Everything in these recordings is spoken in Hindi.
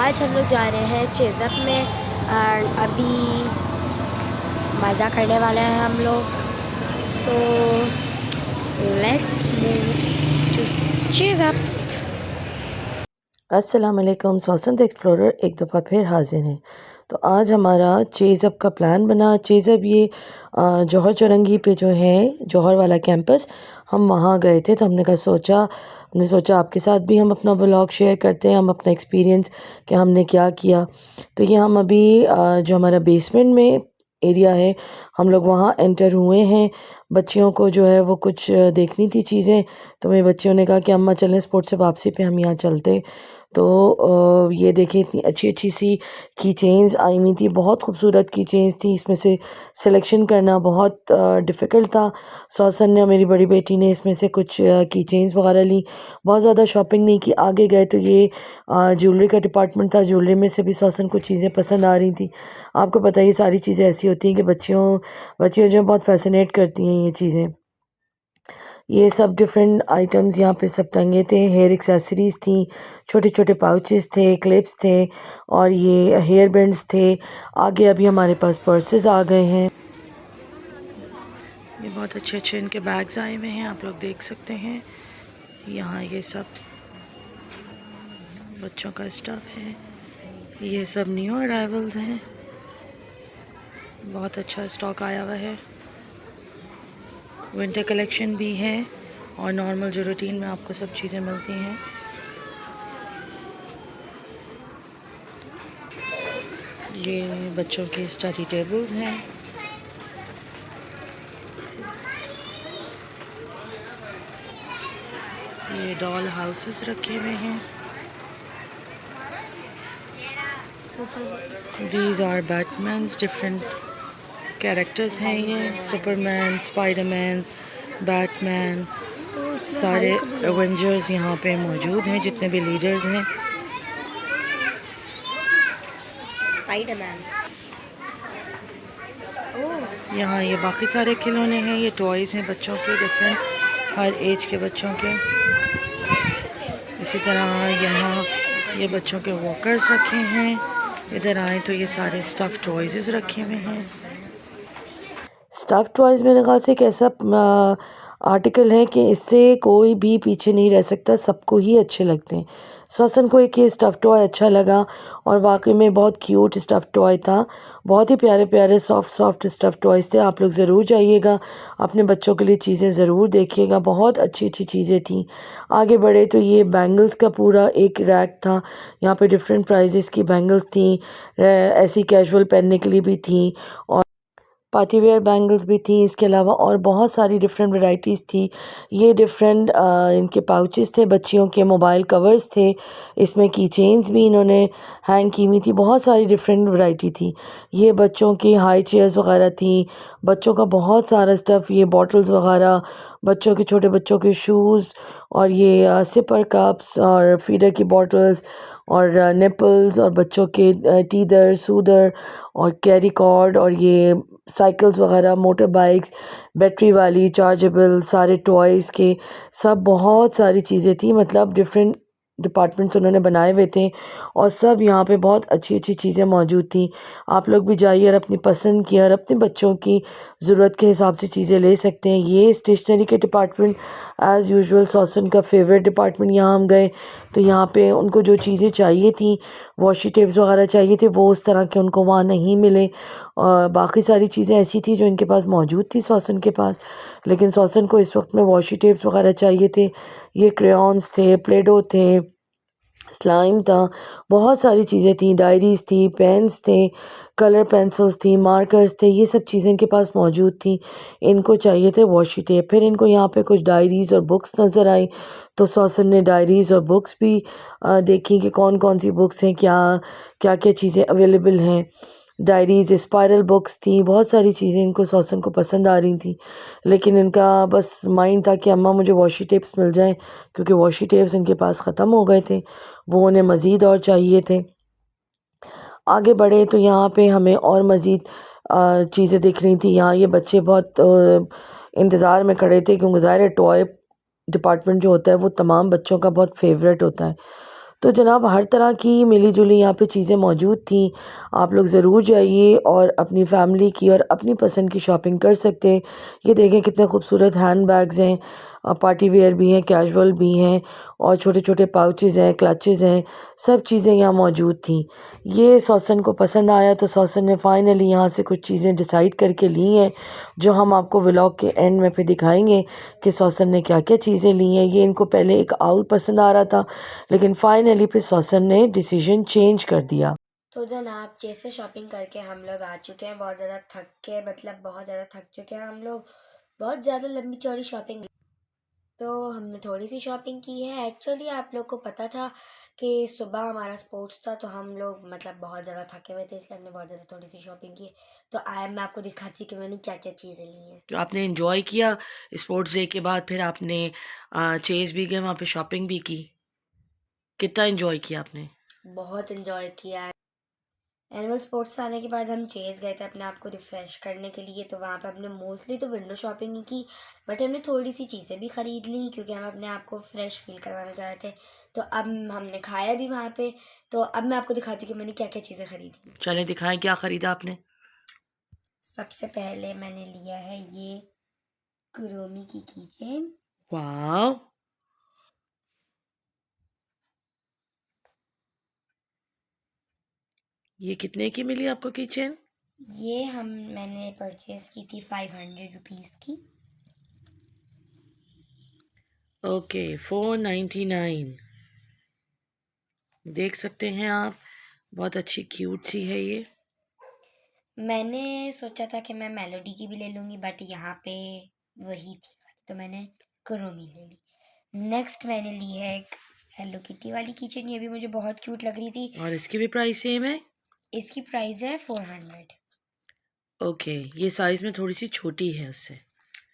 आज हम लोग जा रहे हैं चेज़अप में और अभी मज़ा करने वाले हैं हम लोग। तो लेट्स मूव टू चेज़अप। अस्सलाम वालेकुम। सौसन द एक्सप्लोरर एक दफ़ा फिर हाजिर हैं। तो आज हमारा चेज़अप का प्लान बना। चेज़अप ये जौहर चौरंगी पे जो है जौहर वाला कैंपस, हम वहाँ गए थे। तो हमने सोचा आपके साथ भी हम अपना व्लॉग शेयर करते हैं, हम अपना एक्सपीरियंस कि हमने क्या किया। तो ये हम अभी जो हमारा बेसमेंट में एरिया है, हम लोग वहाँ एंटर हुए हैं। बच्चियों को जो है वो कुछ देखनी थी चीज़ें, तो मेरे बच्चियों ने कहा कि अम्मा चलें स्पोर्ट्स से वापसी पे हम यहाँ चलते। तो ये देखिए इतनी अच्छी अच्छी सी की चेन्स आई हुई थी, बहुत खूबसूरत की चेन्स थी। इसमें से सिलेक्शन करना बहुत डिफ़िकल्ट था। सौसन ने, मेरी बड़ी बेटी ने इसमें से कुछ की चेन्स वगैरह ली। बहुत ज़्यादा शॉपिंग नहीं की। आगे गए तो ये ज्वेलरी का डिपार्टमेंट था। ज्वेलरी में से भी सौसन को चीज़ें पसंद आ रही थी। आपको पता है ये सारी चीज़ें ऐसी होती हैं कि बच्चियों जो बहुत फैसिनेट करती हैं ये चीज़ें। ये सब डिफरेंट आइटम्स यहाँ पे सब टंगे थे। हेयर एक्सेसरीज थी, छोटे छोटे पाउचेस थे, क्लिप्स थे और ये हेयर बैंड्स थे। आगे अभी हमारे पास पर्सेस आ गए हैं। ये बहुत अच्छे अच्छे इनके बैग्स आए हुए हैं, आप लोग देख सकते हैं। यहाँ ये सब बच्चों का स्टफ है। ये सब न्यू अराइवल्स हैं, बहुत अच्छा स्टॉक आया हुआ है। विंटर कलेक्शन भी है और नॉर्मल जो रूटीन में आपको सब चीज़ें मिलती हैं। ये बच्चों के स्टडी टेबल्स हैं। ये डॉल हाउसेस रखे हुए हैं। दीज आर बैटमैन्स, डिफरेंट कैरेक्टर्स हैं। ये सुपरमैन, स्पाइडरमैन, बैटमैन, सारे एवेंजर्स यहाँ पे मौजूद हैं, जितने भी लीडर्स हैं। स्पाइडरमैन। यहाँ ये बाकी सारे खिलौने हैं। ये टॉयज़ हैं बच्चों के, डिफरेंट हर एज के बच्चों के। इसी तरह यहाँ ये बच्चों के वॉकर्स रखे हैं। इधर आए तो ये सारे स्टफ़ टॉयज़ रखे हुए हैं। स्टफ़ टॉयज़ मेरे ख्याल से एक ऐसा आर्टिकल है कि इससे कोई भी पीछे नहीं रह सकता, सबको ही अच्छे लगते हैं। सौसन को एक ये स्टफ़ टॉय अच्छा लगा और वाकई में बहुत क्यूट स्टफ़ टॉय था। बहुत ही प्यारे प्यारे सॉफ्ट स्टफ़ टॉयज़ थे। आप लोग ज़रूर जाइएगा, अपने बच्चों के लिए चीज़ें ज़रूर देखिएगा, बहुत अच्छी अच्छी चीज़ें थी। आगे बढ़े तो ये बैंगल्स का पूरा एक रैक था। यहाँ पे डिफरेंट प्राइजेस की बैंगल्स थी, ऐसी कैजुअल पहनने के लिए भी थी और पार्टी वेयर बैंगल्स भी थी। इसके अलावा और बहुत सारी डिफरेंट वैरायटीज़ थी। ये डिफरेंट इनके पाउचेस थे, बच्चियों के मोबाइल कवर्स थे, इसमें की चेन्स भी इन्होंने हैंग की हुई थी। बहुत सारी डिफरेंट वैरायटी थी। ये बच्चों की हाई चेयर्स वगैरह थी, बच्चों का बहुत सारा स्टफ़, ये बॉटल्स वगैरह, बच्चों के छोटे बच्चों के शूज़ और ये सिपर कप्स और फीडर की बॉटल्स और निपल्स और बच्चों के टीदर सूदर और कैरी कॉर्ड और ये साइकिल्स वगैरह, मोटर बाइक्स, बैटरी वाली, चार्जेबल, सारे टॉयज़ के, सब बहुत सारी चीज़ें थी। मतलब डिफरेंट डिपार्टमेंट्स उन्होंने बनाए हुए थे और सब यहाँ पे बहुत अच्छी अच्छी चीज़ें मौजूद थी। आप लोग भी जाइए और अपनी पसंद की और अपने बच्चों की ज़रूरत के हिसाब से चीज़ें ले सकते हैं। ये स्टेशनरी के डिपार्टमेंट एज़ यूजुअल सौसन का फेवरेट डिपार्टमेंट। यहाँ हम गए तो यहाँ पे उनको जो चीज़ें चाहिए थी, वॉशी टेप्स वगैरह चाहिए थे, वो उस तरह के उनको वहाँ नहीं मिले। और बाकी सारी चीज़ें ऐसी थी जो इनके पास मौजूद थी सौसन के पास, लेकिन सौसन को इस वक्त में वॉशी टेप्स वगैरह चाहिए थे। ये क्रेयॉन्स थे, प्लेडो थे, स्लाइम था, बहुत सारी चीज़ें थी, डायरीज़ थी, पेन्स थे, कलर पेंसिल्स थी, मार्कर्स थे, ये सब चीज़ें इनके पास मौजूद थी। इनको चाहिए थे वॉशी टेप। फिर इनको यहाँ पे कुछ डायरीज़ और बुक्स नज़र आई, तो सौसन ने डायरीज़ और बुक्स भी देखी कि कौन कौन सी बुक्स हैं, क्या क्या क्या चीज़ें अवेलेबल हैं। डायरीज़, स्पायरल बुक्स थी, बहुत सारी चीज़ें इनको सौसन को पसंद आ रही थी। लेकिन इनका बस माइंड था कि अम्मा मुझे वॉशी टेप्स मिल जाएं, क्योंकि वॉशी टेप्स इनके पास ख़त्म हो गए थे, वो उन्हें मज़ीद और चाहिए थे। आगे बढ़े तो यहाँ पे हमें और मज़ीद चीज़ें दिख रही थी। यहाँ ये बच्चे बहुत इंतज़ार में खड़े थे, क्योंकि ज़ाहिर है टॉय डिपार्टमेंट जो होता है वो तमाम बच्चों का बहुत फेवरेट होता है। तो जनाब हर तरह की मिली जुली यहाँ पे चीज़ें मौजूद थी। आप लोग ज़रूर जाइए और अपनी फैमिली की और अपनी पसंद की शॉपिंग कर सकते हैं। ये देखें कितने खूबसूरत हैंड बैग्स हैं, पार्टी वेयर भी हैं, कैजुअल भी हैं, और छोटे छोटे पाउचेज़ हैं, क्लचेज़ हैं, सब चीज़ें यहाँ मौजूद थी। ये सौसन को पसंद आया तो सौसन ने फाइनली यहाँ से कुछ चीज़ें डिसाइड करके ली हैं, जो हम आपको व्लॉग के एंड में फिर दिखाएंगे कि सौसन ने क्या क्या चीज़ें ली हैं। ये इनको पहले एक आउल पसंद आ रहा था, लेकिन फाइनली फिर सौसन ने डिसीजन चेंज कर दिया। तो जनाब जैसे शॉपिंग करके हम लोग आ चुके हैं, बहुत ज़्यादा थक के, मतलब बहुत ज़्यादा थक चुके हैं हम लोग। बहुत ज़्यादा लंबी चौड़ी शॉपिंग, तो हमने थोड़ी सी शॉपिंग की है। एक्चुअली आप लोग को पता था कि सुबह हमारा स्पोर्ट्स था, तो हम लोग मतलब बहुत ज़्यादा थके हुए थे, इसलिए हमने बहुत ज़्यादा थोड़ी सी शॉपिंग की। तो आया मैं आपको दिखाती कि मैंने क्या क्या चीज़ें ली हैं। तो आपने एंजॉय किया स्पोर्ट्स डे के बाद, फिर आपने चेज़ भी गए, वहाँ पे शॉपिंग भी की। कितना एंजॉय किया आपने? बहुत इन्जॉय किया। एनुअल स्पोर्ट्स आने के बाद हम चेज़ गए थे अपने आप को रिफ़्रेश करने के लिए, तो वहाँ पे हमने मोस्टली तो विंडो शॉपिंग ही की, बट हमने थोड़ी सी चीज़ें भी ख़रीद ली क्योंकि हम अपने आप को फ्रेश फील करवाना चाह रहे थे। तो अब हमने खाया भी वहाँ पे। तो अब मैं आपको दिखाती हूँ कि मैंने क्या क्या चीज़ें ख़रीदी। चलें दिखाएं क्या ख़रीदा आपने। सबसे पहले मैंने लिया है ये कुरोमी की कीचेन। वाह, ये कितने की मिली आपको किचन? ये मैंने परचेज़ की थी 500 रुपीज़ की। ओके, 499 देख सकते हैं आप। बहुत अच्छी क्यूट सी है ये। मैंने सोचा था कि मैं मेलोडी की भी ले लूँगी, बट यहाँ पे वही थी, तो मैंने कुरोमी ले ली। नेक्स्ट मैंने ली है एक हेलो किटी वाली किचन, ये भी मुझे बहुत क्यूट लग रही थी। और इसकी भी प्राइस सेम है? इसकी प्राइस है 400। ओके, ये साइज़ में थोड़ी सी छोटी है उससे।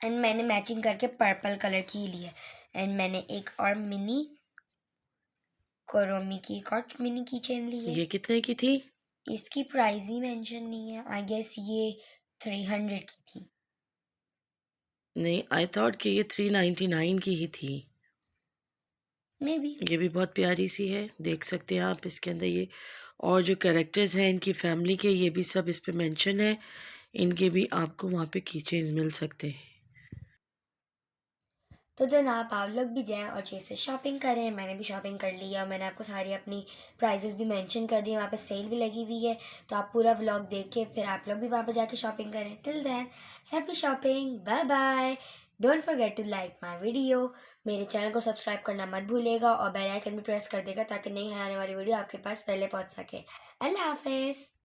एंड मैंने मैचिंग करके पर्पल कलर की ली है। एंड मैंने एक और मिनी कुरोमी की एक और मिनी किचन ली है। ये कितने की थी? इसकी प्राइस ही मेंशन नहीं है। आई गेस ये 300 की थी। नहीं, आई थॉट कि ये 399 की ही थी। May be. ये भी बहुत प्यारी सी है, देख सकते हैं आप इसके अंदर ये, और जो कैरेक्टर्स हैं इनकी फैमिली के, ये भी सब इस पे मेंशन है। इनके भी आपको वहाँ पे कीचेन्स मिल सकते हैं। तो जनाब आप लोग भी जाएं और चीज़ से शॉपिंग करें। मैंने भी शॉपिंग कर ली है और मैंने आपको सारी अपनी प्राइजेस भी मेंशन कर दी। वहाँ पे सेल भी लगी हुई है, तो आप पूरा व्लॉग देख के फिर आप लोग भी वहाँ पे जाके शॉपिंग करें। Till then happy shopping, bye bye. Don't forget to like my video. मेरे चैनल को सब्सक्राइब करना मत भूलिएगा और बेल आइकन भी प्रेस कर देगा ताकि नई आने वाली वीडियो आपके पास पहले पहुँच सके। अल्लाह हाफिज़।